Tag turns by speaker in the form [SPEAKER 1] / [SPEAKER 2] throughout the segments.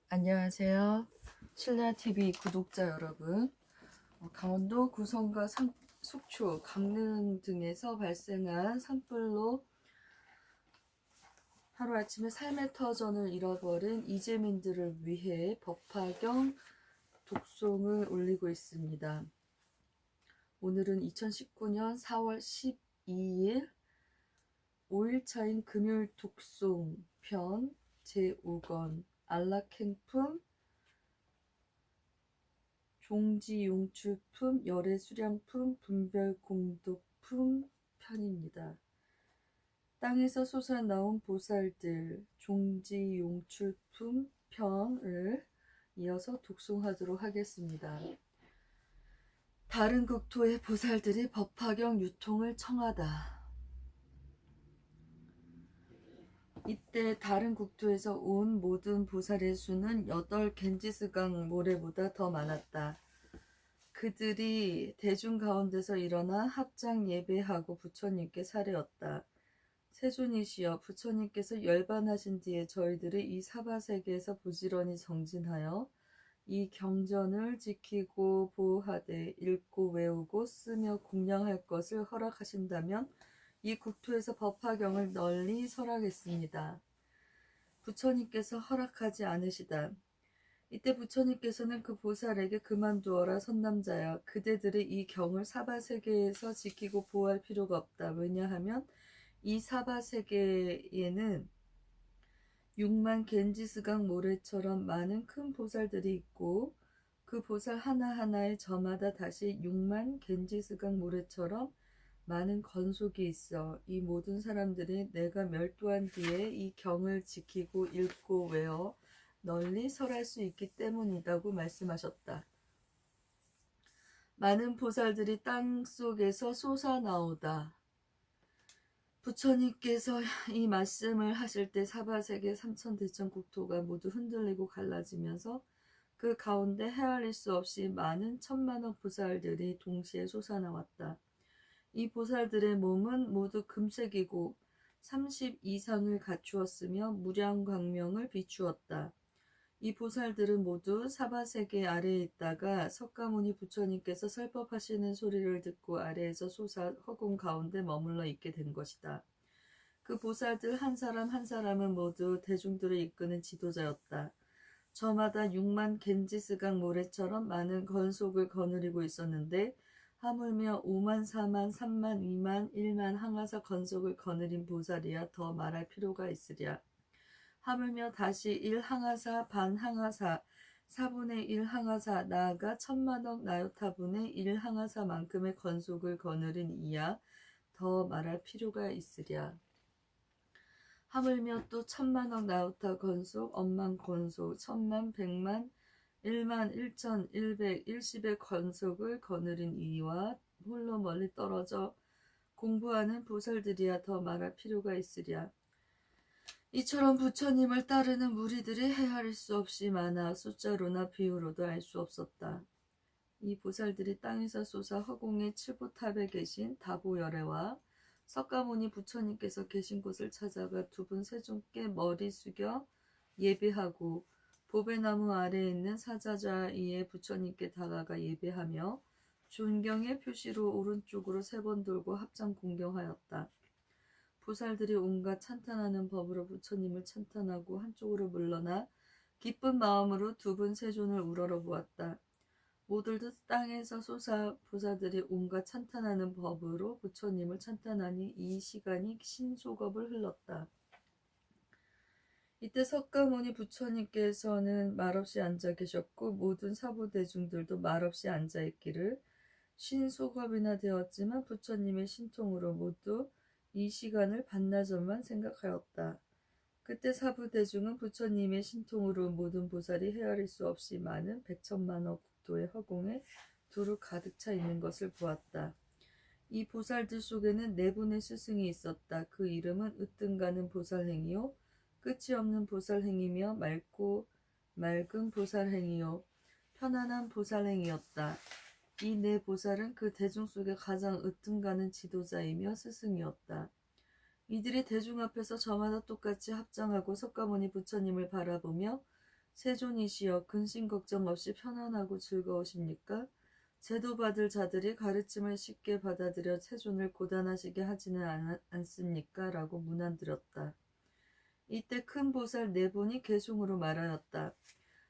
[SPEAKER 1] 안녕하세요. 신라TV 구독자 여러분. 강원도 구성과 속초, 강릉 등에서 발생한 산불로 하루아침에 삶의 터전을 잃어버린 이재민들을 위해 법화경 독송을 올리고 있습니다. 오늘은 2019년 4월 12일 5일차인 금요일 독송 편 제5권 안락행품 종지용출품 열애수량품 분별공독품 편입니다. 땅에서 솟아나온 보살들 종지용출품 편을 이어서 독송하도록 하겠습니다. 다른 국토의 보살들이 법화경 유통을 청하다. 이때 다른 국토에서 온 모든 보살의 수는 8 겐지스강 모래보다 더 많았다. 그들이 대중 가운데서 일어나 합장 예배하고 부처님께 사례었다. 세존이시여, 부처님께서 열반하신 뒤에 저희들이 이 사바세계에서 부지런히 정진하여 이 경전을 지키고 보호하되 읽고 외우고 쓰며 공양할 것을 허락하신다면 이 국토에서 법화경을 널리 설하겠습니다. 부처님께서 허락하지 않으시다. 이때 부처님께서는 그 보살에게 그만두어라 선남자야. 그대들이 이 경을 사바세계에서 지키고 보호할 필요가 없다. 왜냐하면 이 사바세계에는 6만 겐지스강 모래처럼 많은 큰 보살들이 있고 그 보살 하나하나의 저마다 다시 6만 겐지스강 모래처럼 많은 건속이 있어 이 모든 사람들이 내가 멸도한 뒤에 이 경을 지키고 읽고 외워 널리 설할 수 있기 때문이라고 말씀하셨다. 많은 보살들이 땅속에서 솟아나오다. 부처님께서 이 말씀을 하실 때 사바세계 삼천대천 국토가 모두 흔들리고 갈라지면서 그 가운데 헤아릴 수 없이 많은 천만억 보살들이 동시에 솟아나왔다. 이 보살들의 몸은 모두 금색이고 30 이상을 갖추었으며 무량광명을 비추었다. 이 보살들은 모두 사바세계 아래에 있다가 석가모니 부처님께서 설법하시는 소리를 듣고 아래에서 솟아 허공 가운데 머물러 있게 된 것이다. 그 보살들 한 사람 한 사람은 모두 대중들을 이끄는 지도자였다. 저마다 6만 겐지스강 모래처럼 많은 건속을 거느리고 있었는데 하물며 5만 4만 3만 2만 1만 항아사 건속을 거느린 보살이야 더 말할 필요가 있으랴. 하물며 다시 1 항아사 반 항아사 4분의 1 항아사 나아가 천만억 나요타분의 1 항아사만큼의 건속을 거느린 이야 더 말할 필요가 있으랴. 하물며 또 천만억 나요타 건속, 억만 건속, 천만, 백만, 1만, 1천, 1백, 10의 건속을 거느린 이와 홀로 멀리 떨어져 공부하는 보살들이야 더 말할 필요가 있으랴. 이처럼 부처님을 따르는 무리들이 헤아릴 수 없이 많아 숫자로나 비유로도 알 수 없었다. 이 보살들이 땅에서 솟아 허공의 칠보탑에 계신 다보열애와 석가모니 부처님께서 계신 곳을 찾아가 두 분 세존께 머리 숙여 예배하고 보배나무 아래에 있는 사자좌이에 부처님께 다가가 예배하며 존경의 표시로 오른쪽으로 3번 돌고 합장 공경하였다. 보살들이 온갖 찬탄하는 법으로 부처님을 찬탄하고 한쪽으로 물러나 기쁜 마음으로 두 분 세존을 우러러 보았다. 모두들 땅에서 솟아 보살들이 온갖 찬탄하는 법으로 부처님을 찬탄하니 이 시간이 신소겁을 흘렀다. 이때 석가모니 부처님께서는 말없이 앉아 계셨고 모든 사부대중들도 말없이 앉아 있기를 신소겁이나 되었지만 부처님의 신통으로 모두 이 시간을 반나절만 생각하였다. 그때 사부대중은 부처님의 신통으로 모든 보살이 헤아릴 수 없이 많은 백천만억 국토의 허공에 두루 가득 차 있는 것을 보았다. 이 보살들 속에는 4분의 스승이 있었다. 그 이름은 으뜸가는 보살행이요 끝이 없는 보살행이며 맑고 맑은 보살행이요 편안한 보살행이었다. 이 4보살은 그 대중 속에 가장 으뜸가는 지도자이며 스승이었다. 이들이 대중 앞에서 저마다 똑같이 합장하고 석가모니 부처님을 바라보며 세존이시여 근심 걱정 없이 편안하고 즐거우십니까? 제도받을 자들이 가르침을 쉽게 받아들여 세존을 고단하시게 하지는 않습니까? 라고 문안드렸다. 이때 큰 보살 네 분이 개송으로 말하였다.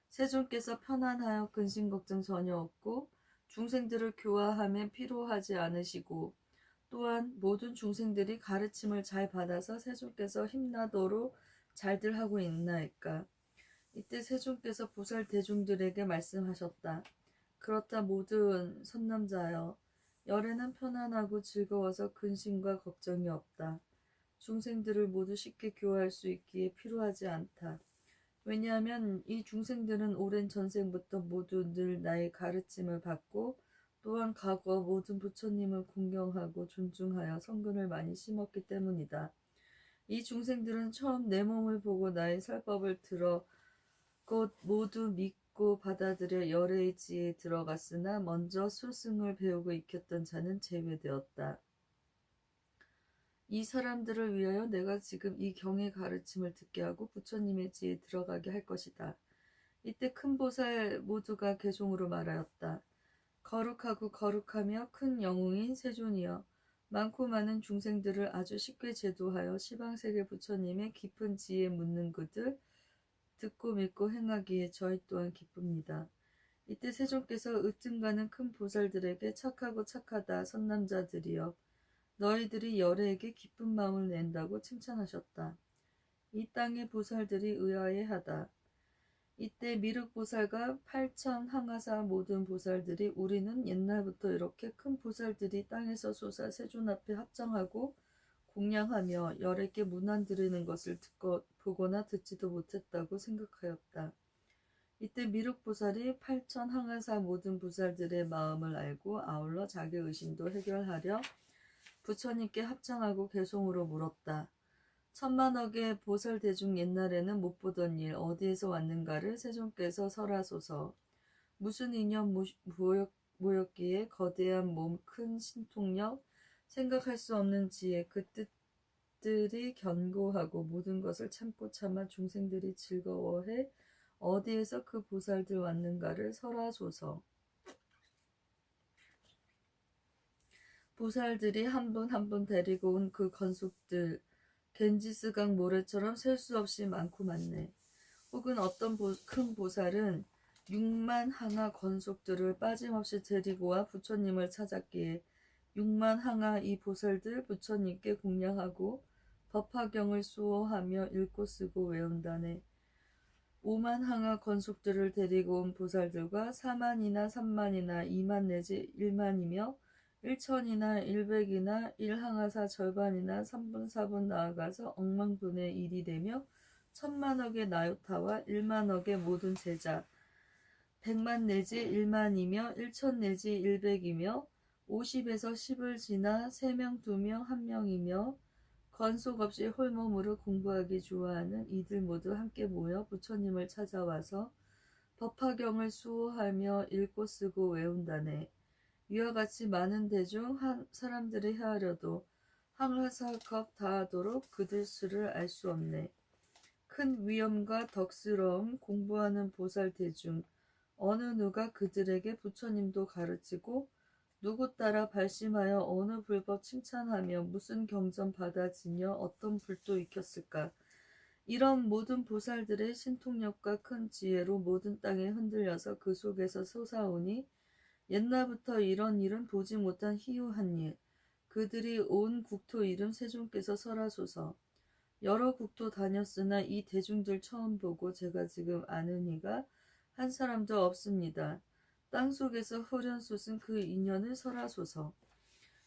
[SPEAKER 1] 세존께서 편안하여 근심 걱정 전혀 없고 중생들을 교화함에 피로하지 않으시고 또한 모든 중생들이 가르침을 잘 받아서 세존께서 힘나도록 잘들 하고 있나이까. 이때 세존께서 보살 대중들에게 말씀하셨다. 그렇다 모든 선남자여, 열애는 편안하고 즐거워서 근심과 걱정이 없다. 중생들을 모두 쉽게 교화할 수 있기에 필요하지 않다. 왜냐하면 이 중생들은 오랜 전생부터 모두 늘 나의 가르침을 받고 또한 과거 모든 부처님을 공경하고 존중하여 성근을 많이 심었기 때문이다. 이 중생들은 처음 내 몸을 보고 나의 설법을 들어 곧 모두 믿고 받아들여 열애의 지에 들어갔으나 먼저 수승을 배우고 익혔던 자는 제외되었다. 이 사람들을 위하여 내가 지금 이 경의 가르침을 듣게 하고 부처님의 지에 들어가게 할 것이다. 이때 큰 보살 모두가 개종으로 말하였다. 거룩하고 거룩하며 큰 영웅인 세존이여, 많고 많은 중생들을 아주 쉽게 제도하여 시방세계 부처님의 깊은 지혜에 묻는 그들 듣고 믿고 행하기에 저희 또한 기쁩니다. 이때 세존께서 으뜸가는 큰 보살들에게 착하고 착하다 선남자들이여, 너희들이 열애에게 기쁜 마음을 낸다고 칭찬하셨다. 이 땅의 보살들이 의아해하다. 이때 미륵보살과 8천 항아사 모든 보살들이 우리는 옛날부터 이렇게 큰 보살들이 땅에서 솟아 세존 앞에 합장하고 공양하며 열애께 문안 드리는 것을 보거나 듣지도 못했다고 생각하였다. 이때 미륵보살이 8천 항아사 모든 보살들의 마음을 알고 아울러 자기 의심도 해결하려 부처님께 합장하고 개송으로 물었다. 천만억의 보살 대중 옛날에는 못 보던 일 어디에서 왔는가를 세존께서 설하소서. 무슨 인연 모였기에 거대한 몸, 큰 신통력, 생각할 수 없는 지혜, 그 뜻들이 견고하고 모든 것을 참고 참아 중생들이 즐거워해 어디에서 그 보살들 왔는가를 설하소서. 보살들이 한 분 한 분 데리고 온 그 건속들 겐지스강 모래처럼 셀 수 없이 많고 많네. 혹은 어떤 큰 보살은 6만 항아 건속들을 빠짐없이 데리고 와 부처님을 찾았기에 6만 항아 이 보살들 부처님께 공양하고 법화경을 수호하며 읽고 쓰고 외운다네. 5만 항아 건속들을 데리고 온 보살들과 4만이나 3만이나 2만 내지 1만이며 1천이나 1백이나 1항아사 절반이나 3분 4분 나아가서 억만분의 1이 되며 1000만억의 나요타와 1만억의 모든 제자 100만 내지 1만이며 1천 내지 1백이며 50에서 10을 지나 3명 2명 1명이며 건속 없이 홀몸으로 공부하기 좋아하는 이들 모두 함께 모여 부처님을 찾아와서 법화경을 수호하며 읽고 쓰고 외운다네. 이와 같이 많은 대중 사람들이 헤아려도 항하사컵 다하도록 그들 수를 알 수 없네. 큰 위엄과 덕스러움 공부하는 보살 대중 어느 누가 그들에게 부처님도 가르치고 누구 따라 발심하여 어느 불법 칭찬하며 무슨 경전 받아지며 어떤 불도 익혔을까. 이런 모든 보살들의 신통력과 큰 지혜로 모든 땅에 흔들려서 그 속에서 솟아오니 옛날부터 이런 일은 보지 못한 희유한 일. 그들이 온 국토 이름 세존께서 설하소서. 여러 국토 다녔으나 이 대중들 처음 보고 제가 지금 아는 이가 한 사람도 없습니다. 땅속에서 후련솟은 그 인연을 설하소서.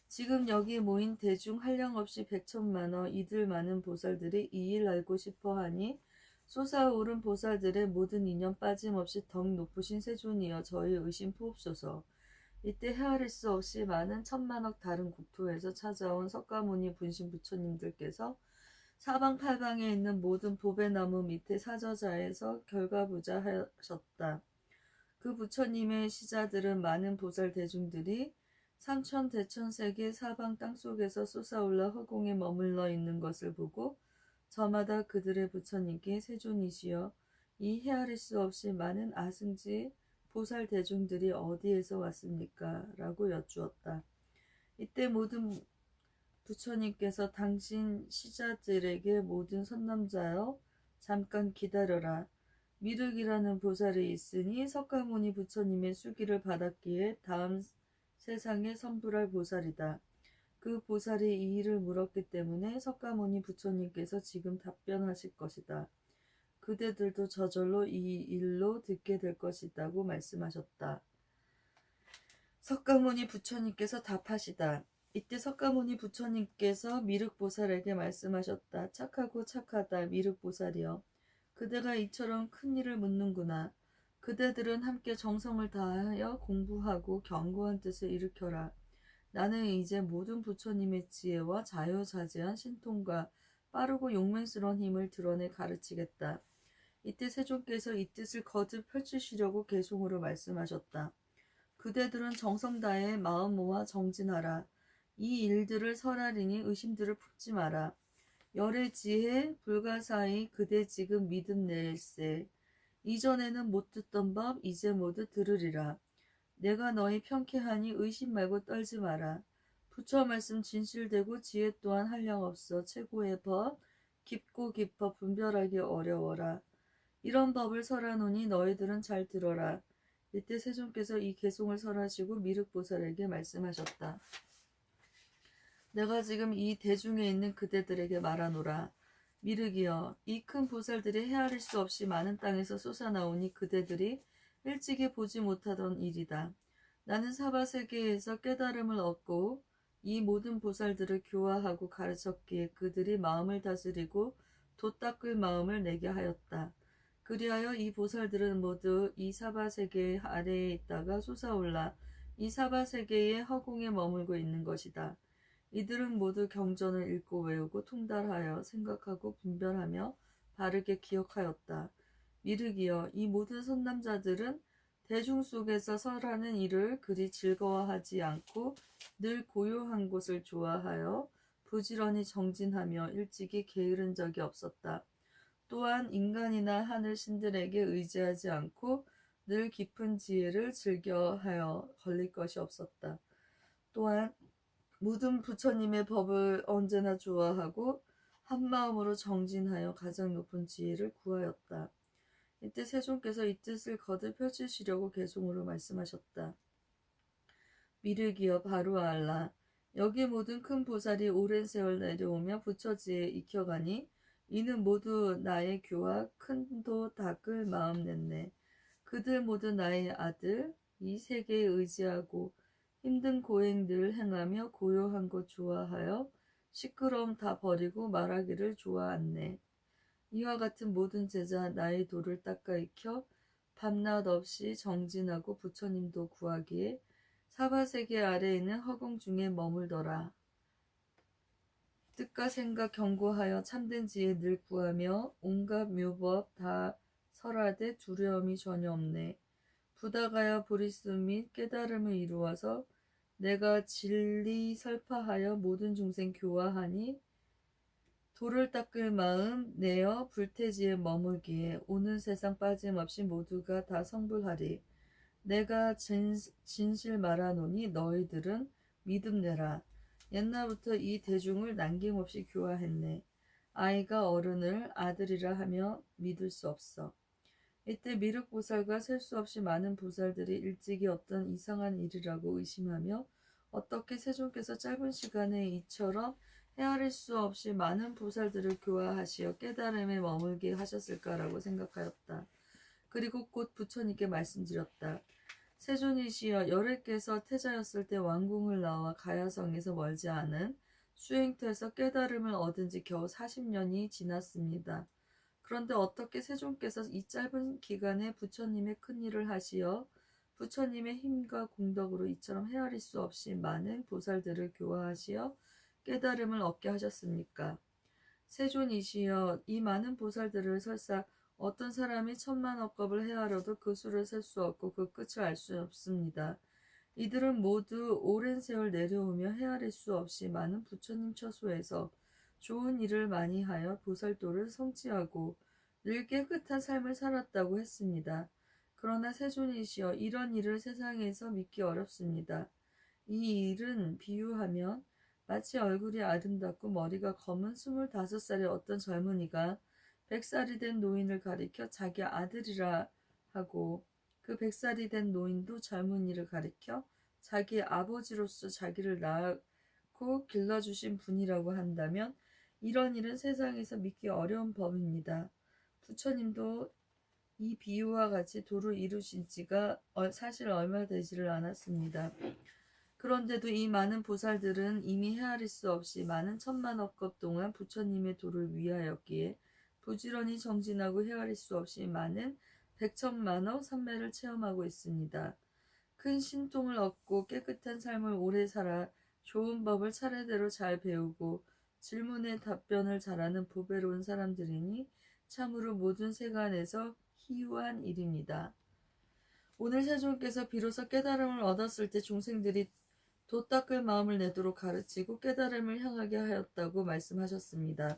[SPEAKER 1] 지금 여기 모인 대중 한량없이 100천만어 이들 많은 보살들이 이 일 알고 싶어하니 솟아오른 보살들의 모든 인연 빠짐없이 덕 높으신 세존이여 저희 의심 푸옵소서. 이때 헤아릴 수 없이 많은 천만억 다른 국토에서 찾아온 석가모니 분신 부처님들께서 사방팔방에 있는 모든 보배나무 밑에 사저자에서 결과부자 하셨다. 그 부처님의 시자들은 많은 보살 대중들이 삼천 대천세계 사방 땅속에서 솟아올라 허공에 머물러 있는 것을 보고 저마다 그들의 부처님께 세존이시여 이 헤아릴 수 없이 많은 아승지 보살 대중들이 어디에서 왔습니까? 라고 여쭈었다. 이때 모든 부처님께서 당신 시자들에게 모든 선남자여 잠깐 기다려라. 미륵이라는 보살이 있으니 석가모니 부처님의 수기를 받았기에 다음 세상에 선불할 보살이다. 그 보살이 이 일을 물었기 때문에 석가모니 부처님께서 지금 답변하실 것이다. 그대들도 저절로 이 일로 듣게 될 것이다고 말씀하셨다. 석가모니 부처님께서 답하시다. 이때 석가모니 부처님께서 미륵보살에게 말씀하셨다. 착하고 착하다 미륵보살이여. 그대가 이처럼 큰 일을 묻는구나. 그대들은 함께 정성을 다하여 공부하고 견고한 뜻을 일으켜라. 나는 이제 모든 부처님의 지혜와 자유자재한 신통과 빠르고 용맹스러운 힘을 드러내 가르치겠다. 이때 세존께서 이 뜻을 거듭 펼치시려고 개송으로 말씀하셨다. 그대들은 정성 다해 마음 모아 정진하라. 이 일들을 설하리니 의심들을 품지 마라. 열의 지혜 불가사의 그대 지금 믿음 낼세. 이전에는 못 듣던 법 이제 모두 들으리라. 내가 너희 편케하니 의심 말고 떨지 마라. 부처 말씀 진실되고 지혜 또한 한량없어. 최고의 법 깊고 깊어 분별하기 어려워라. 이런 법을 설하노니 너희들은 잘 들어라. 이때 세존께서 이 개송을 설하시고 미륵보살에게 말씀하셨다. 내가 지금 이 대중에 있는 그대들에게 말하노라. 미륵이여, 이 큰 보살들이 헤아릴 수 없이 많은 땅에서 솟아나오니 그대들이 일찍이 보지 못하던 일이다. 나는 사바세계에서 깨달음을 얻고 이 모든 보살들을 교화하고 가르쳤기에 그들이 마음을 다스리고 돛 닦을 마음을 내게 하였다. 그리하여 이 보살들은 모두 이 사바세계 아래에 있다가 솟아올라 이 사바세계의 허공에 머물고 있는 것이다. 이들은 모두 경전을 읽고 외우고 통달하여 생각하고 분별하며 바르게 기억하였다. 미륵이여, 이 모든 선남자들은 대중 속에서 설하는 일을 그리 즐거워하지 않고 늘 고요한 곳을 좋아하여 부지런히 정진하며 일찍이 게으른 적이 없었다. 또한 인간이나 하늘 신들에게 의지하지 않고 늘 깊은 지혜를 즐겨하여 걸릴 것이 없었다. 또한 모든 부처님의 법을 언제나 좋아하고 한마음으로 정진하여 가장 높은 지혜를 구하였다. 이때 세존께서 이 뜻을 거듭 펼치시려고 개송으로 말씀하셨다. 미륵이여 바로 알라. 여기 모든 큰 보살이 오랜 세월 내려오며 부처지에 익혀가니 이는 모두 나의 교와 큰도 닦을 마음 냈네. 그들 모두 나의 아들, 이 세계에 의지하고 힘든 고행 늘 행하며 고요한 것 좋아하여 시끄러움 다 버리고 말하기를 좋아하네. 이와 같은 모든 제자 나의 도를 닦아 익혀 밤낮 없이 정진하고 부처님도 구하기에 사바세계 아래에 있는 허공 중에 머물더라. 뜻과 생각 견고하여 참된 지혜 늘 구하며 온갖 묘법 다 설하되 두려움이 전혀 없네. 부다가야 보리스 및 깨달음을 이루어서 내가 진리 설파하여 모든 중생 교화하니 도를 닦을 마음 내어 불태지에 머물기에 오는 세상 빠짐없이 모두가 다 성불하리. 내가 진실 말하노니 너희들은 믿음 내라. 옛날부터 이 대중을 남김없이 교화했네. 아이가 어른을 아들이라 하며 믿을 수 없어. 이때 미륵보살과 셀 수 없이 많은 보살들이 일찍이 어떤 이상한 일이라고 의심하며 어떻게 세존께서 짧은 시간에 이처럼 헤아릴 수 없이 많은 보살들을 교화하시어 깨달음에 머물게 하셨을까라고 생각하였다. 그리고 곧 부처님께 말씀드렸다. 세존이시여, 열애께서 태자였을 때 왕궁을 나와 가야성에서 멀지 않은 수행터에서 깨달음을 얻은 지 겨우 40년이 지났습니다. 그런데 어떻게 세존께서 이 짧은 기간에 부처님의 큰일을 하시어 부처님의 힘과 공덕으로 이처럼 헤아릴 수 없이 많은 보살들을 교화하시어 깨달음을 얻게 하셨습니까? 세존이시여, 이 많은 보살들을 설사 어떤 사람이 천만억겁을 헤아려도 그 수를 셀 수 없고 그 끝을 알 수 없습니다. 이들은 모두 오랜 세월 내려오며 헤아릴 수 없이 많은 부처님 처소에서 좋은 일을 많이 하여 보살도를 성취하고 늘 깨끗한 삶을 살았다고 했습니다. 그러나 세존이시여 이런 일을 세상에서 믿기 어렵습니다. 이 일은 비유하면 마치 얼굴이 아름답고 머리가 검은 25살의 어떤 젊은이가 100살이 된 노인을 가리켜 자기 아들이라 하고 그 100살이 된 노인도 젊은이를 가리켜 자기 아버지로서 자기를 낳고 길러주신 분이라고 한다면 이런 일은 세상에서 믿기 어려운 법입니다. 부처님도 이 비유와 같이 도를 이루신 지가 사실 얼마 되지를 않았습니다. 그런데도 이 많은 보살들은 이미 헤아릴 수 없이 많은 천만억 급 동안 부처님의 도를 위하였기에 부지런히 정진하고 헤아릴 수 없이 많은 백천만억 삼매를 체험하고 있습니다. 큰 신통을 얻고 깨끗한 삶을 오래 살아 좋은 법을 차례대로 잘 배우고 질문에 답변을 잘하는 보배로운 사람들이니 참으로 모든 세간에서 희유한 일입니다. 오늘 세존께서 비로소 깨달음을 얻었을 때 종생들이 도 닦을 마음을 내도록 가르치고 깨달음을 향하게 하였다고 말씀하셨습니다.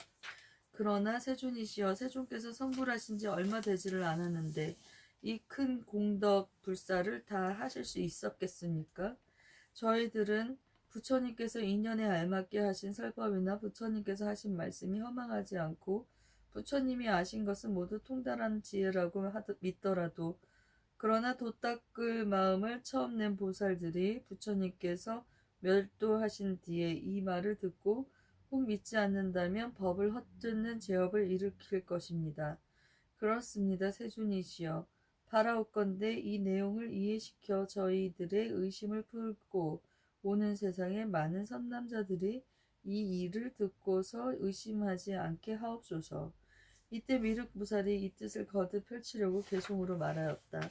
[SPEAKER 1] 그러나 세존이시여 세존께서 성불하신 지 얼마 되지를 않았는데 이 큰 공덕 불사를 다 하실 수 있었겠습니까? 저희들은 부처님께서 인연에 알맞게 하신 설법이나 부처님께서 하신 말씀이 허망하지 않고 부처님이 아신 것은 모두 통달한 지혜라고 믿더라도 그러나 도 닦을 마음을 처음 낸 보살들이 부처님께서 멸도하신 뒤에 이 말을 듣고 혹 믿지 않는다면 법을 헛듣는 죄업을 일으킬 것입니다. 그렇습니다. 세존이시여 바라옵건대 이 내용을 이해시켜 저희들의 의심을 풀고 오는 세상의 많은 선남자들이 이 일을 듣고서 의심하지 않게 하옵소서. 이때 미륵보살이 이 뜻을 거듭 펼치려고 개송으로 말하였다.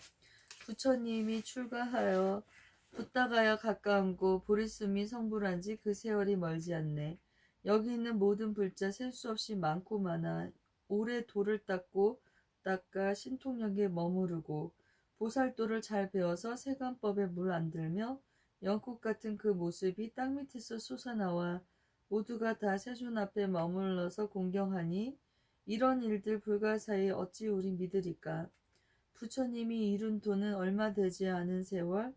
[SPEAKER 1] 부처님이 출가하여 붓다가야 가까운 곳 보리숨이 성불한 지 그 세월이 멀지 않네. 여기 있는 모든 불자 셀 수 없이 많고 많아 오래 돌을 닦아 신통력에 머무르고 보살도를 잘 배워서 세간법에 물 안 들며 연꽃 같은 그 모습이 땅 밑에서 솟아나와 모두가 다 세존 앞에 머물러서 공경하니 이런 일들 불가사의 어찌 우리 믿으리까. 부처님이 이룬 도는 얼마 되지 않은 세월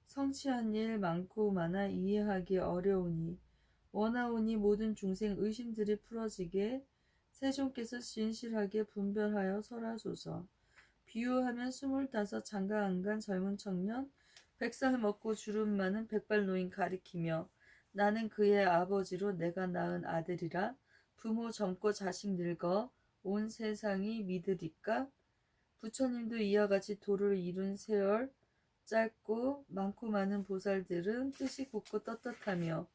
[SPEAKER 1] 성취한 일 많고 많아 이해하기 어려우니 원하오니 모든 중생 의심들이 풀어지게 세존께서 진실하게 분별하여 설하소서. 비유하면 25 장가 안 간 젊은 청년 100살 먹고 주름 많은 백발 노인 가리키며 나는 그의 아버지로 내가 낳은 아들이라 부모 젊고 자식 늙어 온 세상이 믿으리까. 부처님도 이와 같이 도를 이룬 세월 짧고 많고 많은 보살들은 뜻이 굳고 떳떳하며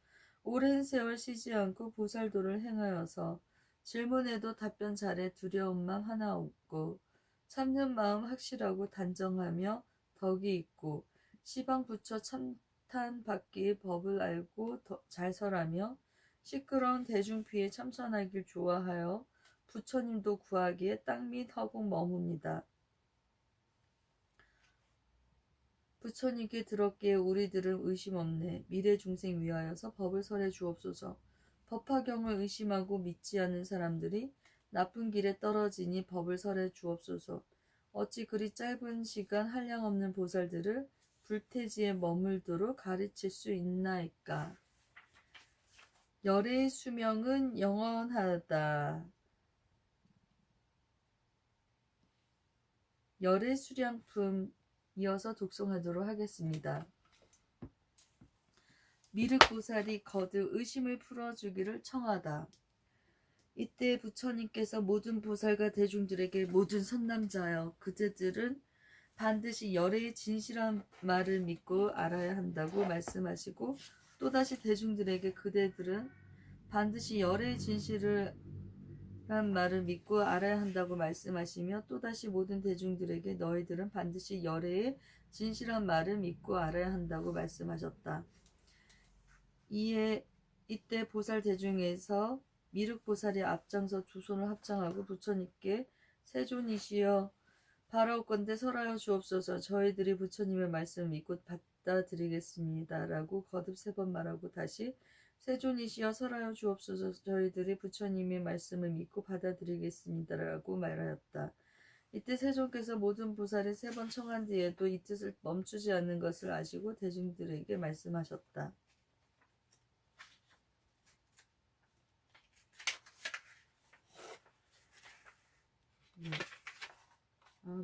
[SPEAKER 1] 오랜 세월 쉬지 않고 보살도를 행하여서 질문에도 답변 잘해 두려운 마음 하나 없고 참는 마음 확실하고 단정하며 덕이 있고 시방 부처 참탄받기 법을 알고 잘 설하며 시끄러운 대중피에 참선하길 좋아하여 부처님도 구하기에 땅 및 허공 머뭅니다. 부처님께 들었기에 우리들은 의심 없네. 미래 중생 위하여서 법을 설해 주옵소서. 법화경을 의심하고 믿지 않는 사람들이 나쁜 길에 떨어지니 법을 설해 주옵소서. 어찌 그리 짧은 시간 한량없는 보살들을 불태지에 머물도록 가르칠 수 있나이까. 열의 수명은 영원하다. 열의 수량품 이어서 독송하도록 하겠습니다. 미륵보살이 거듭 의심을 풀어주기를 청하다. 이때 부처님께서 모든 보살과 대중들에게 모든 선남자여 그대들은 반드시 열의 진실한 말을 믿고 알아야 한다고 말씀하시고 또다시 대중들에게 그대들은 반드시 열의 진실을 란 말을 믿고 알아야 한다고 말씀하시며 또다시 모든 대중들에게 너희들은 반드시 열애의 진실한 말을 믿고 알아야 한다고 말씀하셨다. 이때 보살 대중에서 미륵보살이 앞장서 두 손을 합장하고 부처님께 세존이시여 바라옵건대 설하여 주옵소서. 저희들이 부처님의 말씀을 믿고 받아들이겠습니다. 라고 거듭 3번 말하고 다시 세존이시여 설하여 주옵소서. 저희들이 부처님의 말씀을 믿고 받아들이겠습니다라고 말하였다. 이때 세존께서 모든 보살이 3번 청한 뒤에도 이 뜻을 멈추지 않는 것을 아시고 대중들에게 말씀하셨다.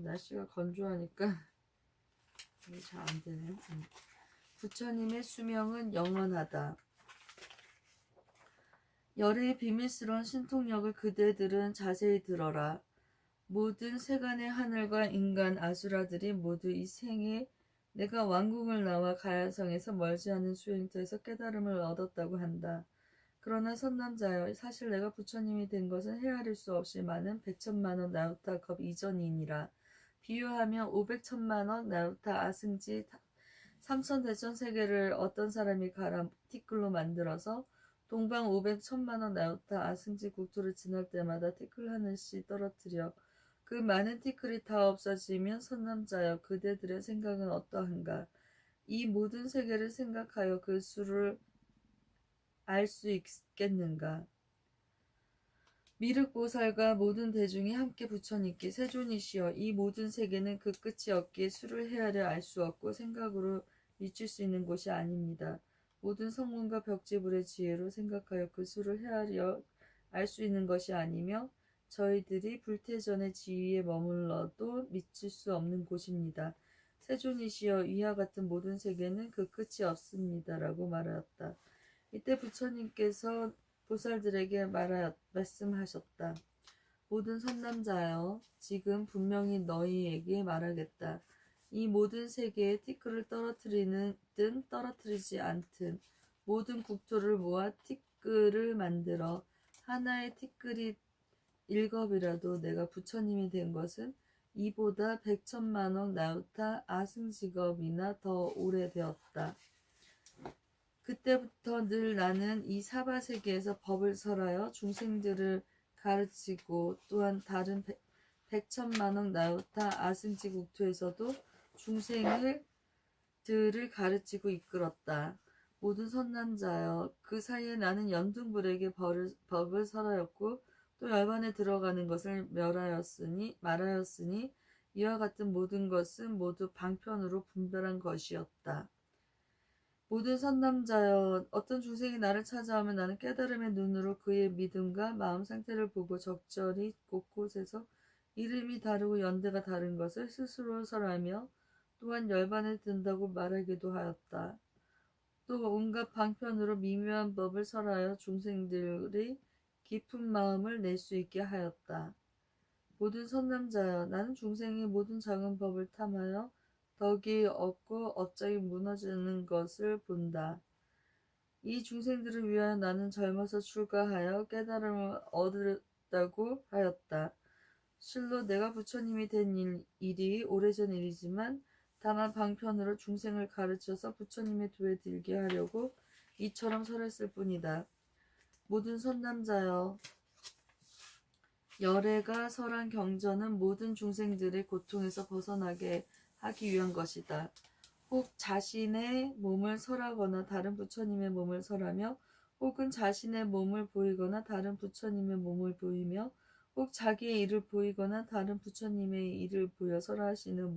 [SPEAKER 1] 날씨가 건조하니까 이게 잘 안되네. 부처님의 수명은 영원하다. 열의 비밀스러운 신통력을 그대들은 자세히 들어라. 모든 세간의 하늘과 인간 아수라들이 모두 이 생에 내가 왕궁을 나와 가야성에서 멀지 않은 수행터에서 깨달음을 얻었다고 한다. 그러나 선남자여, 사실 내가 부처님이 된 것은 헤아릴 수 없이 많은 100천만억 나루타 겁 이전이니라. 비유하면 500천만억 나루타 아승지 3천대천 세계를 어떤 사람이 갈아 티끌로 만들어서 동방 500천만억 나루타 아승지 국토를 지날 때마다 티끌 하늘씩 떨어뜨려 그 많은 티끌이 다 없어지면 선남자여, 그대들의 생각은 어떠한가? 이 모든 세계를 생각하여 그 수를 알 수 있겠는가? 미륵보살과 모든 대중이 함께 부처님께 세존이시여, 이 모든 세계는 그 끝이 없기에 수를 헤아려 알 수 없고 생각으로 미칠 수 있는 곳이 아닙니다. 모든 성문과 벽지불의 지혜로 생각하여 그 수를 헤아려 알 수 있는 것이 아니며 저희들이 불태전의 지위에 머물러도 미칠 수 없는 곳입니다. 세존이시여, 위와 같은 모든 세계는 그 끝이 없습니다. 라고 말하였다. 이때 부처님께서 보살들에게 말씀하셨다. 모든 선남자여, 지금 분명히 너희에게 말하겠다. 이 모든 세계에 티끌을 떨어뜨리든 떨어뜨리지 않든 모든 국토를 모아 티끌을 만들어 하나의 티끌이 1겁이라도 내가 부처님이 된 것은 이보다 100천만억 나루타 아승지겁이나 더 오래되었다. 그때부터 늘 나는 이 사바세계에서 법을 설하여 중생들을 가르치고 또한 다른 100천만억 나루타 아승지 국토에서도 중생들을 가르치고 이끌었다. 모든 선남자여, 그 사이에 나는 연등불에게 법을 설하였고 또 열반에 들어가는 것을 말하였으니 이와 같은 모든 것은 모두 방편으로 분별한 것이었다. 모든 선남자여, 어떤 중생이 나를 찾아오면 나는 깨달음의 눈으로 그의 믿음과 마음 상태를 보고 적절히 곳곳에서 이름이 다르고 연대가 다른 것을 스스로 설하며 또한 열반에 든다고 말하기도 하였다. 또 온갖 방편으로 미묘한 법을 설하여 중생들의 깊은 마음을 낼 수 있게 하였다. 모든 선남자여, 나는 중생의 모든 작은 법을 탐하여 덕이 없고 업장이 무너지는 것을 본다. 이 중생들을 위하여 나는 젊어서 출가하여 깨달음을 얻었다고 하였다. 실로 내가 부처님이 된 일이 오래전 일이지만 다만 방편으로 중생을 가르쳐서 부처님의 도에 들게 하려고 이처럼 설했을 뿐이다. 모든 선남자여, 열애가 설한 경전은 모든 중생들의 고통에서 벗어나게 하기 위한 것이다. 혹 자신의 몸을 설하거나 다른 부처님의 몸을 설하며 혹은 자신의 몸을 보이거나 다른 부처님의 몸을 보이며 혹 자기의 일을 보이거나 다른 부처님의 일을 보여 설하시는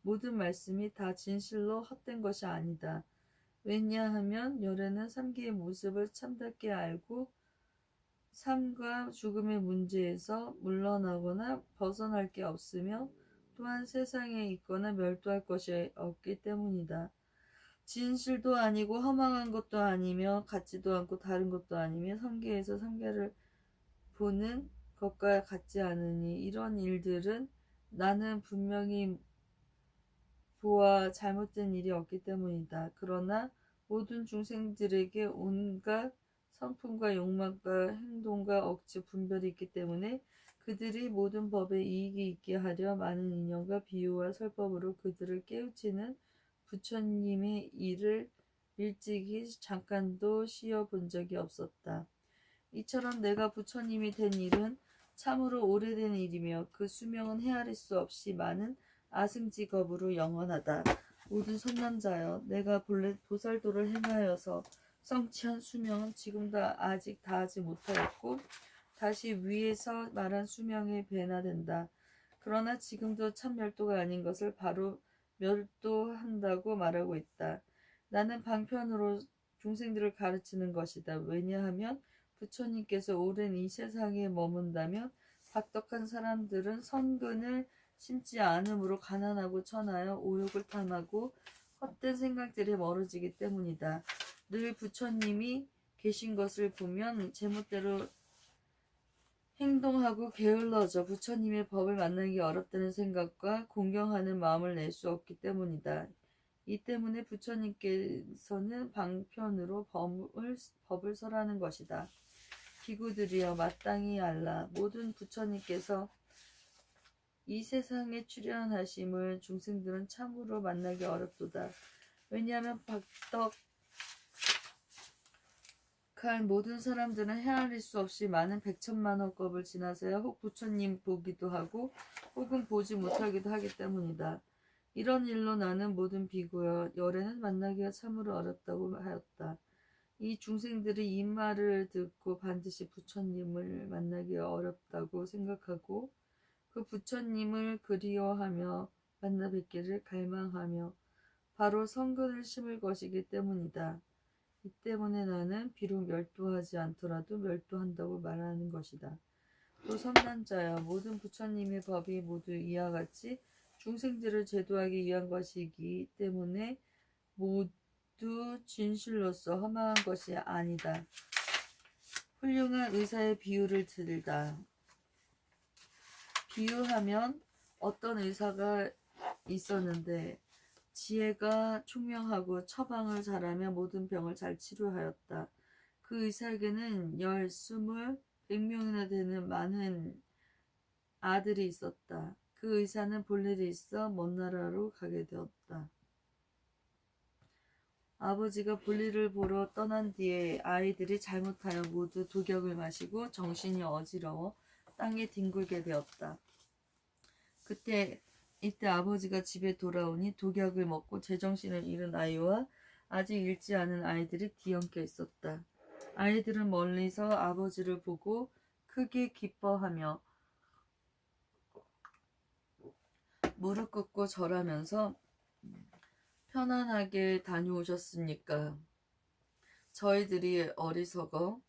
[SPEAKER 1] 모든 말씀이 다 진실로 헛된 것이 아니다. 왜냐하면 열애는 삼계의 모습을 참답게 알고 삶과 죽음의 문제에서 물러나거나 벗어날 게 없으며 또한 세상에 있거나 멸도할 것이 없기 때문이다. 진실도 아니고 허망한 것도 아니며 같지도 않고 다른 것도 아니며 삼계에서 삼계를 보는 것과 같지 않으니 이런 일들은 나는 분명히 보아 잘못된 일이 없기 때문이다. 그러나 모든 중생들에게 온갖 성품과 욕망과 행동과 억지 분별이 있기 때문에 그들이 모든 법에 이익이 있게 하려 많은 인연과 비유와 설법으로 그들을 깨우치는 부처님의 일을 일찍이 잠깐도 쉬어본 적이 없었다. 이처럼 내가 부처님이 된 일은 참으로 오래된 일이며 그 수명은 헤아릴 수 없이 많은 아승지겁으로 영원하다. 모든 선남자여, 내가 본래 보살도를 행하여서 성취한 수명은 지금도 아직 다하지 못하였고 다시 위에서 말한 수명의 배나 된다. 그러나 지금도 참 멸도가 아닌 것을 바로 멸도한다고 말하고 있다. 나는 방편으로 중생들을 가르치는 것이다. 왜냐하면 부처님께서 오랜 이 세상에 머문다면 박덕한 사람들은 선근을 심지 않음으로 가난하고 천하여 오욕을 탐하고 헛된 생각들이 멀어지기 때문이다. 늘 부처님이 계신 것을 보면 제멋대로 행동하고 게을러져 부처님의 법을 만나기 어렵다는 생각과 공경하는 마음을 낼 수 없기 때문이다. 이 때문에 부처님께서는 방편으로 법을 설하는 것이다. 비구들이여 마땅히 알라. 모든 부처님께서 이 세상에 출현하심을 중생들은 참으로 만나기 어렵도다. 왜냐하면 박덕한 모든 사람들은 헤아릴 수 없이 많은 백천만억 겁을 지나서야 혹 부처님 보기도 하고 혹은 보지 못하기도 하기 때문이다. 이런 일로 나는 모든 비구여 열애는 만나기가 참으로 어렵다고 하였다. 이 중생들이 이 말을 듣고 반드시 부처님을 만나기가 어렵다고 생각하고 그 부처님을 그리워하며 만나 뵙기를 갈망하며 바로 성근을 심을 것이기 때문이다. 이 때문에 나는 비록 멸도하지 않더라도 멸도한다고 말하는 것이다. 또 선난자여 모든 부처님의 법이 모두 이와 같이 중생들을 제도하기 위한 것이기 때문에 모두 진실로서 허망한 것이 아니다. 훌륭한 의사의 비유를 들다. 비유하면 어떤 의사가 있었는데 지혜가 총명하고 처방을 잘하며 모든 병을 잘 치료하였다. 그 의사에게는 10, 20, 100명이나 되는 많은 아들이 있었다. 그 의사는 볼일이 있어 먼 나라로 가게 되었다. 아버지가 볼일을 보러 떠난 뒤에 아이들이 잘못하여 모두 독약을 마시고 정신이 어지러워 땅에 뒹굴게 되었다. 이때 아버지가 집에 돌아오니 독약을 먹고 제정신을 잃은 아이와 아직 잃지 않은 아이들이 뒤엉켜 있었다. 아이들은 멀리서 아버지를 보고 크게 기뻐하며 무릎 꿇고 절하면서 편안하게 다녀오셨습니까? 저희들이 어리석어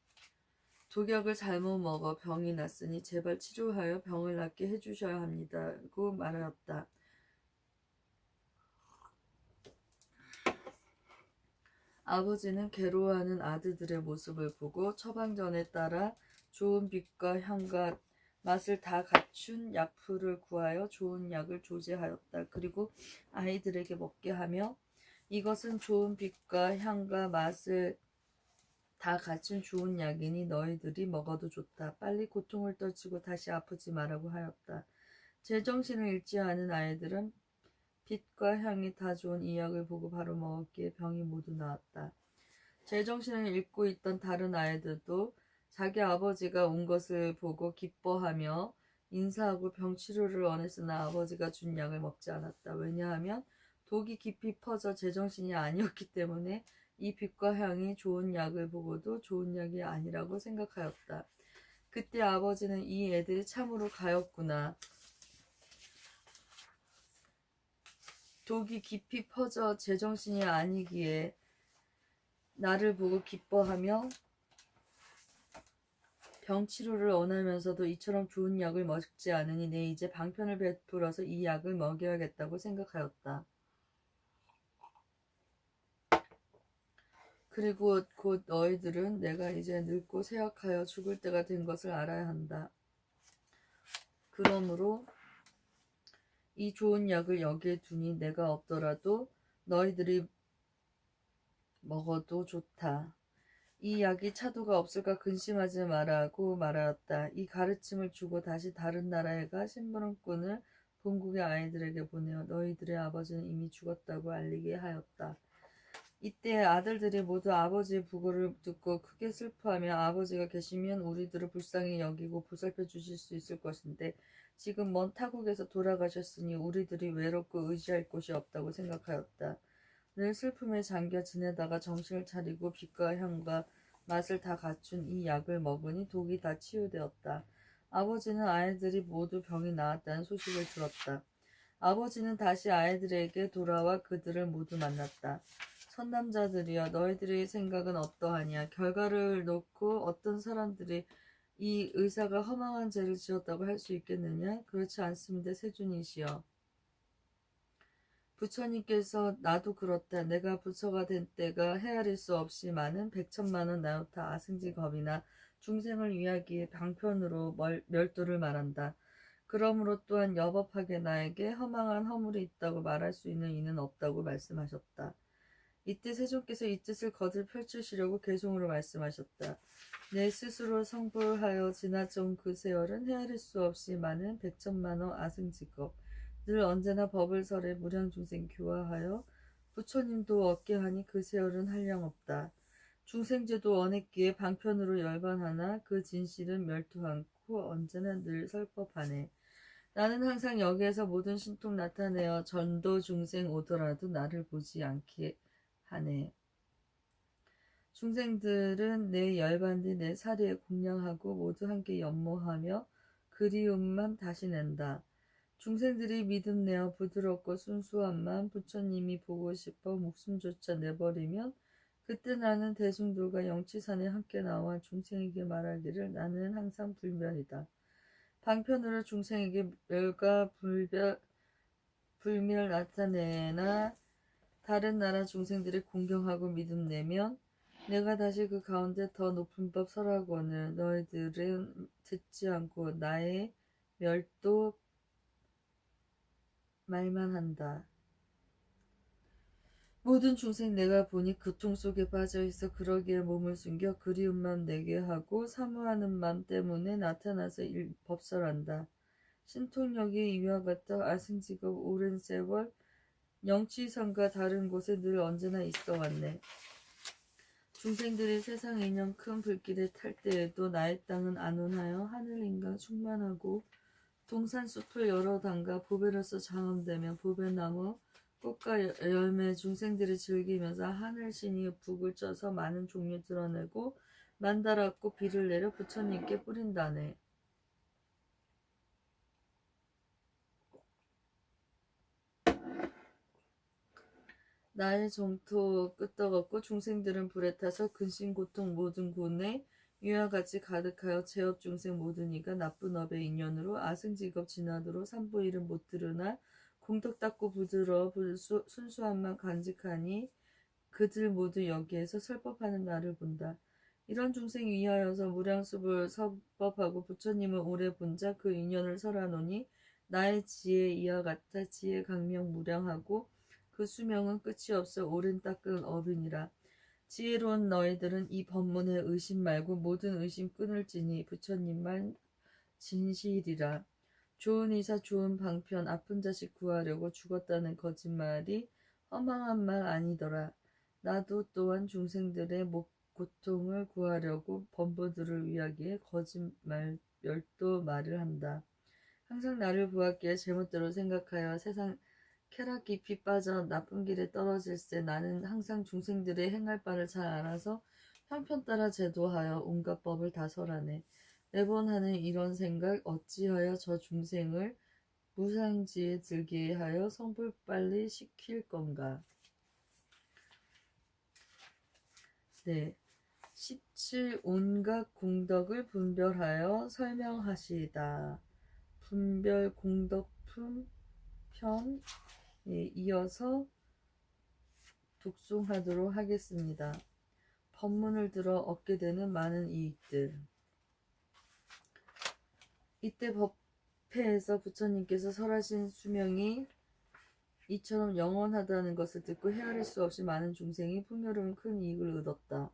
[SPEAKER 1] 독약을 잘못 먹어 병이 났으니 제발 치료하여 병을 낫게 해주셔야 합니다고 말하였다. 아버지는 괴로워하는 아들들의 모습을 보고 처방전에 따라 좋은 빛과 향과 맛을 다 갖춘 약풀을 구하여 좋은 약을 조제하였다. 그리고 아이들에게 먹게 하며 이것은 좋은 빛과 향과 맛을 다 갖춘 좋은 약이니 너희들이 먹어도 좋다. 빨리 고통을 떨치고 다시 아프지 말라고 하였다. 제정신을 잃지 않은 아이들은 빛과 향이 다 좋은 이 약을 보고 바로 먹었기에 병이 모두 나았다. 제정신을 잃고 있던 다른 아이들도 자기 아버지가 온 것을 보고 기뻐하며 인사하고 병 치료를 원했으나 아버지가 준 약을 먹지 않았다. 왜냐하면 독이 깊이 퍼져 제정신이 아니었기 때문에 이 빛과 향이 좋은 약을 보고도 좋은 약이 아니라고 생각하였다. 그때 아버지는 이 애들이 참으로 가엾구나. 독이 깊이 퍼져 제정신이 아니기에 나를 보고 기뻐하며 병 치료를 원하면서도 이처럼 좋은 약을 먹지 않으니 내 이제 방편을 베풀어서 이 약을 먹여야겠다고 생각하였다. 그리고 곧 너희들은 내가 이제 늙고 쇠약하여 죽을 때가 된 것을 알아야 한다. 그러므로 이 좋은 약을 여기에 두니 내가 없더라도 너희들이 먹어도 좋다. 이 약이 차도가 없을까 근심하지 말라고 말하였다. 이 가르침을 주고 다시 다른 나라에 가 심부름꾼을 본국의 아이들에게 보내어 너희들의 아버지는 이미 죽었다고 알리게 하였다. 이때 아들들이 모두 아버지의 부고를 듣고 크게 슬퍼하며 아버지가 계시면 우리들을 불쌍히 여기고 보살펴 주실 수 있을 것인데 지금 먼 타국에서 돌아가셨으니 우리들이 외롭고 의지할 곳이 없다고 생각하였다. 늘 슬픔에 잠겨 지내다가 정신을 차리고 빛과 향과 맛을 다 갖춘 이 약을 먹으니 독이 다 치유되었다. 아버지는 아이들이 모두 병이 나았다는 소식을 들었다. 아버지는 다시 아이들에게 돌아와 그들을 모두 만났다. 선남자들이여, 너희들의 생각은 어떠하냐? 결과를 놓고 어떤 사람들이 이 의사가 허망한 죄를 지었다고 할 수 있겠느냐? 그렇지 않습니다, 세준이시여. 부처님께서 나도 그렇다. 내가 부처가 된 때가 헤아릴 수 없이 많은 100천만원 나요타 아승직업이나 중생을 위하기에 방편으로 멸도를 말한다. 그러므로 또한 여법하게 나에게 허망한 허물이 있다고 말할 수 있는 이는 없다고 말씀하셨다. 이때 세존께서 이 뜻을 거듭 펼치시려고 개송으로 말씀하셨다. 내 스스로 성불하여 지나쳐온 그 세월은 헤아릴 수 없이 많은 100천만원 아승직업, 늘 언제나 법을 설해 무량중생 교화하여 부처님도 얻게 하니 그 세월은 한량없다. 중생제도 원했기에 방편으로 열반하나 그 진실은 멸투 않고 언제나 늘 설법하네. 나는 항상 여기에서 모든 신통 나타내어 전도 중생 오더라도 나를 보지 않게 하네. 중생들은 내 열반뒤 내 사리에 공양하고 모두 함께 연모하며 그리움만 다시 낸다. 중생들이 믿음 내어 부드럽고 순수함만 부처님이 보고 싶어 목숨조차 내버리면 그때 나는 대중들과 영치산에 함께 나와 중생에게 말하기를 나는 항상 불멸이다. 방편으로 중생에게 멸과 불멸 나타내나 다른 나라 중생들이 공경하고 믿음 내면 내가 다시 그 가운데 더 높은 법 설하거늘 너희들은 듣지 않고 나의 멸도 말만 한다. 모든 중생 내가 보니 고통 속에 빠져있어 그러기에 몸을 숨겨 그리움만 내게 하고 사모하는 맘 때문에 나타나서 법설한다. 신통력이 이와 같다. 아승직업 오랜 세월 영치선과 다른 곳에 늘 언제나 있어 왔네. 중생들이 세상 인연 큰 불길에 탈 때에도 나의 땅은 안온하여 하늘인가 충만하고 동산숲을 여러 단가 보배로서 장엄되며 보배나무 꽃과 열매 중생들이 즐기면서 하늘신이 북을 쪄서 많은 종류 드러내고 만다라꽃 비를 내려 부처님께 뿌린다네. 나의 정토 끄떡없고 중생들은 불에 타서 근심고통 모든 군에 이와 같이 가득하여 제업 중생 모든 이가 나쁜 업의 인연으로 아승직업 진화도로 삼보일은 못 들으나 공덕 닦고 부드러워 순수함만 간직하니 그들 모두 여기에서 설법하는 나를 본다. 이런 중생 위하여서 무량습을 설법하고 부처님을 오래 본자 그 인연을 설하노니 나의 지혜 이와 같아 지혜 강명 무량하고 그 수명은 끝이 없어 오랜 닦은 업이니라. 지혜로운 너희들은 이 법문에 의심 말고 모든 의심 끊을지니 부처님만 진실이라. 좋은 의사 좋은 방편 아픈 자식 구하려고 죽었다는 거짓말이 허망한 말 아니더라. 나도 또한 중생들의 고통을 구하려고 범부들을 위하기에 거짓말 멸도 말을 한다. 항상 나를 보았기에 제멋대로 생각하여 세상 쾌락 깊이 빠져 나쁜 길에 떨어질세 나는 항상 중생들의 행할 바를 잘 알아서 형편 따라 제도하여 온갖 법을 다 설하네. 매번 하는 이런 생각 어찌하여 저 중생을 무상지에 들게 하여 성불 빨리 시킬 건가. 네. 17 온갖 공덕을 분별하여 설명하시다. 분별 공덕품 편 이어서 독송하도록 하겠습니다. 법문을 들어 얻게 되는 많은 이익들. 이때 법회에서 부처님께서 설하신 수명이 이처럼 영원하다는 것을 듣고 헤아릴 수 없이 많은 중생이 풍요로운 큰 이익을 얻었다.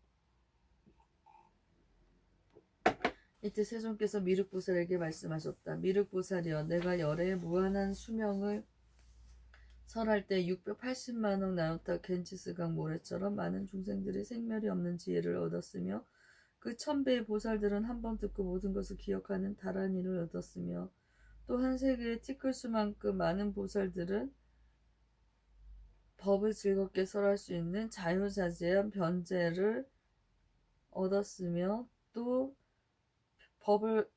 [SPEAKER 1] 이때 세존께서 미륵보살에게 말씀하셨다. 미륵보살이여, 내가 열의 무한한 수명을 설할 때 680만억 나요타 겐치스강 모래처럼 많은 중생들이 생멸이 없는 지혜를 얻었으며 그 1000배의 보살들은 한 번 듣고 모든 것을 기억하는 다란이를 얻었으며 또 한 세계의 티끌수만큼 많은 보살들은 법을 즐겁게 설할 수 있는 자유자재한 변제를 얻었으며 또 법을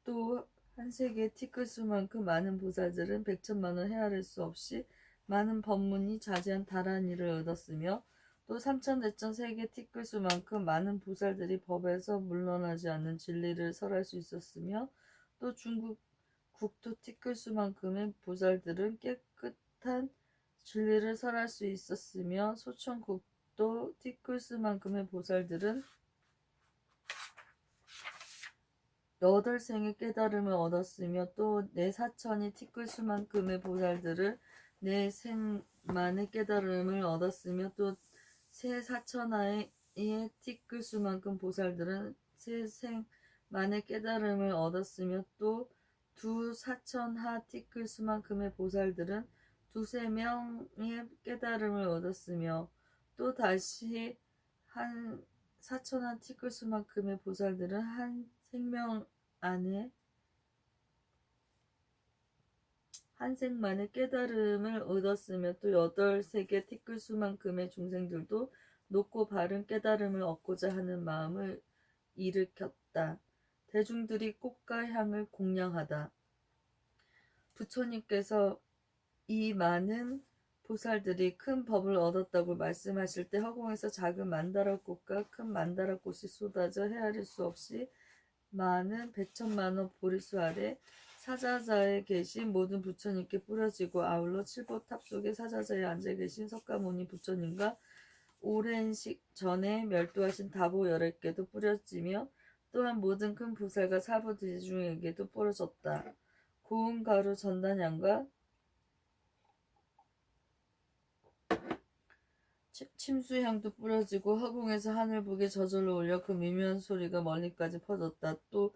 [SPEAKER 1] 또 한 세계의 티끌수만큼 많은 보살들은 백천만원 헤아릴 수 없이 많은 법문이 자제한 다란이를 얻었으며 또 삼천대천 세계 티끌수만큼 많은 보살들이 법에서 물러나지 않는 진리를 설할 수 있었으며 또 중국 국토 티끌수만큼의 보살들은 깨끗한 진리를 설할 수 있었으며 소천 국도 티끌수만큼의 보살들은 8생의 깨달음을 얻었으며 또 내 사천이 티끌수만큼의 보살들을 내 생만의 깨달음을 얻었으며 또 세 사천하의 티끌수만큼 보살들은 세 생만의 깨달음을 얻었으며 또 두 사천하 티끌수만큼의 보살들은 두세 명의 깨달음을 얻었으며 또 다시 한 사천하 티끌수만큼의 보살들은 한 생명 안에 한 생만의 깨달음을 얻었으며 또 8세계 티끌수만큼의 중생들도 높고 바른 깨달음을 얻고자 하는 마음을 일으켰다. 대중들이 꽃과 향을 공양하다. 부처님께서 이 많은 보살들이 큰 법을 얻었다고 말씀하실 때 허공에서 작은 만다라꽃과 큰 만다라꽃이 쏟아져 헤아릴 수 없이 많은 백천만원 보리수 아래 사자자에 계신 모든 부처님께 뿌려지고 아울러 칠보탑 속에 사자자에 앉아 계신 석가모니 부처님과 오랜 전에 멸도하신 다보 8개도 뿌려지며 또한 모든 큰 보살과 사부 대중에게도 뿌려졌다. 고운 가루 전단향과 침수향도 뿌려지고 허공에서 하늘북에 저절로 올려 그 미묘한 소리가 멀리까지 퍼졌다. 또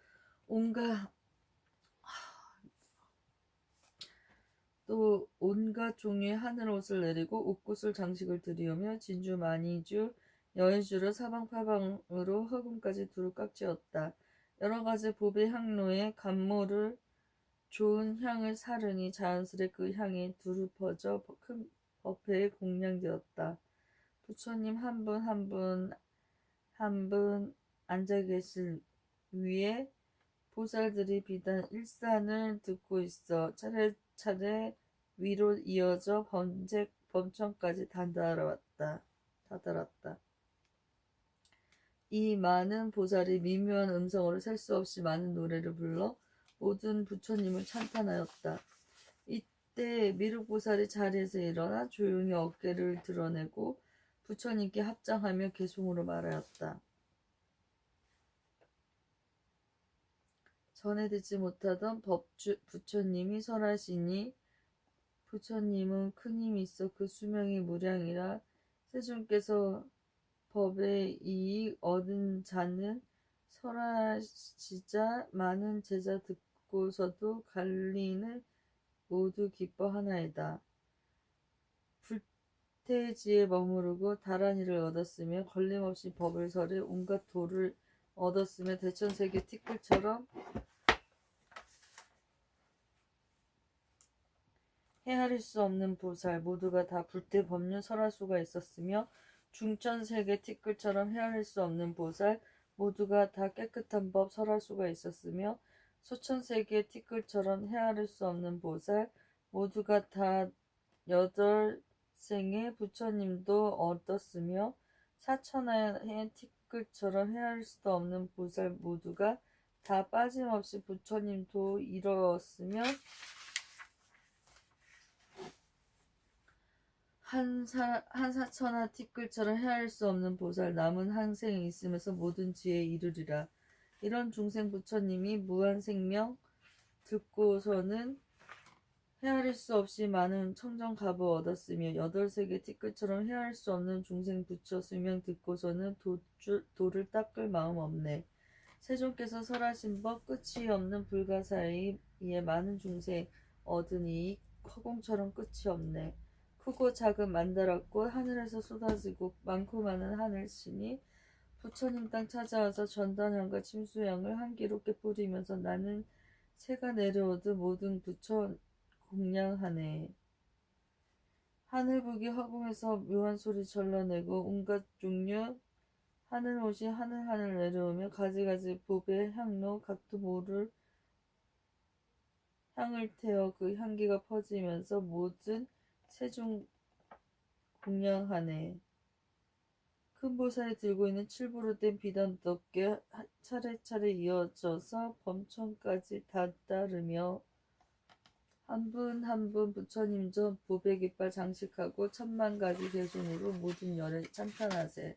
[SPEAKER 1] 온갖 종류의 하늘옷을 내리고 옷구슬 장식을 들이우며 진주 마니주 여인주를 사방팔방으로 허공까지 두루 깍지었다. 여러가지 보배 향로에 감모를 좋은 향을 사르니 자연스레 그 향이 두루 퍼져 큰 법회에 공양되었다. 부처님 한 분 한 분 앉아 계실 위에 보살들이 비단 일산을 듣고 있어 차례차례 위로 이어져 범천까지 다다랐다. 이 많은 보살이 미묘한 음성으로 셀 수 없이 많은 노래를 불러 모든 부처님을 찬탄하였다. 이때 미륵보살이 자리에서 일어나 조용히 어깨를 드러내고 부처님께 합장하며 개송으로 말하였다. 전에 듣지 못하던 부처님이 설하시니 부처님은 큰 힘이 있어 그 수명이 무량이라 세존께서 법의 이익 얻은 자는 설하시자 많은 제자 듣고서도 관리는 모두 기뻐하나이다. 불태지에 머무르고 다란이를 얻었으며 걸림없이 법을 설해 온갖 도를 얻었으며 대천세계 티끌처럼 헤아릴 수 없는 보살 모두가 다 불태 법륜 설할 수가 있었으며 중천세계 티끌처럼 헤아릴 수 없는 보살 모두가 다 깨끗한 법 설할 수가 있었으며 소천세계 티끌처럼 헤아릴 수 없는 보살 모두가 다 8생의 부처님도 얻었으며 사천하의 티끌처럼 헤아릴 수도 없는 보살 모두가 다 빠짐없이 부처님도 이루었으며 한 사천하 티끌처럼 헤아릴 수 없는 보살 남은 한 생이 있으면서 모든 지혜에 이르리라. 이런 중생 부처님이 무한 생명 듣고서는 헤아릴 수 없이 많은 청정갑을 얻었으며 8세계 티끌처럼 헤아릴 수 없는 중생 부처 수명 듣고서는 도를 닦을 마음 없네. 세존께서 설하신 법 끝이 없는 불가사의 이에 많은 중생 얻은 이익 허공처럼 끝이 없네. 크고 작은 만다랐고 하늘에서 쏟아지고 많고 많은 하늘신이 부처님 땅 찾아와서 전단향과 침수향을 한기롭게 뿌리면서 나는 새가 내려오듯 모든 부처 공양하네. 하늘북이 허공에서 묘한 소리 절러내고 온갖 종류 하늘옷이 하늘하늘 내려오며 가지가지 봅의 향로 각도 모를 향을 태워 그 향기가 퍼지면서 모든 세중 공양하네. 큰 보살이 들고 있는 칠부로 된 비단 덮개 차례차례 이어져서 범천까지 닿따르며 한 분 한 분 부처님 전 보배 깃발 장식하고 천만 가지 개손으로 모든 열을 찬탄하네.